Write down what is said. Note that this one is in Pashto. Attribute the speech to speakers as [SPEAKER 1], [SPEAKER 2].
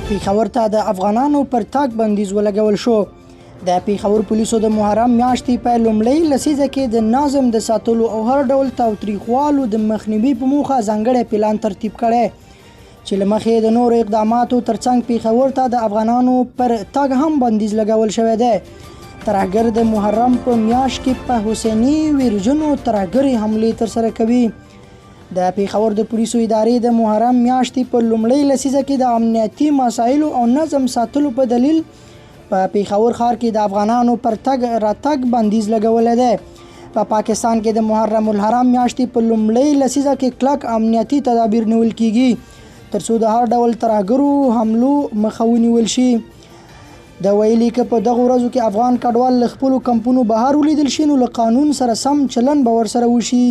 [SPEAKER 1] پېښور ته د افغانانو پر تګ بندیز ولګول شو. د پېښور پولیسو د محرم میاشتې په لومړۍ لسیزه کې د نظم د ساتلو او هر ډول تاوتریخوالو د مخنیوي په موخه ځانګړی پلان ترتیب کړی چې له مخې د نورو اقداماتو ترڅنګ پېښور ته د افغانانو پر تګ هم بندیز لګول شوی دی. ترهګر د محرم په میاشت کې په حسیني ویرجنو ترهګرې حملې ترسره کوي. د پېښور د پولیسو ادارې د محرم میاشتې په لومړۍ لسیزه کې د امنیتي مسایلو او نظم ساتلو په دلیل په پېښور ښار کې د افغانانو پر تګ راتګ بندیز لګولی دی. په پاکستان کې د محرم الحرام میاشتې په لومړۍ لسیزه کې کلک امنیتي تدابیر نیول کیږي ترڅو د هر ډول ترهګرو حملو مخه ونیول شي. د ویلي که په دغه ورځو کې افغان کډوال له خپلو کمپونو بهر ولیدل شي نو له قانون سره سم چلن به ورسره وشي.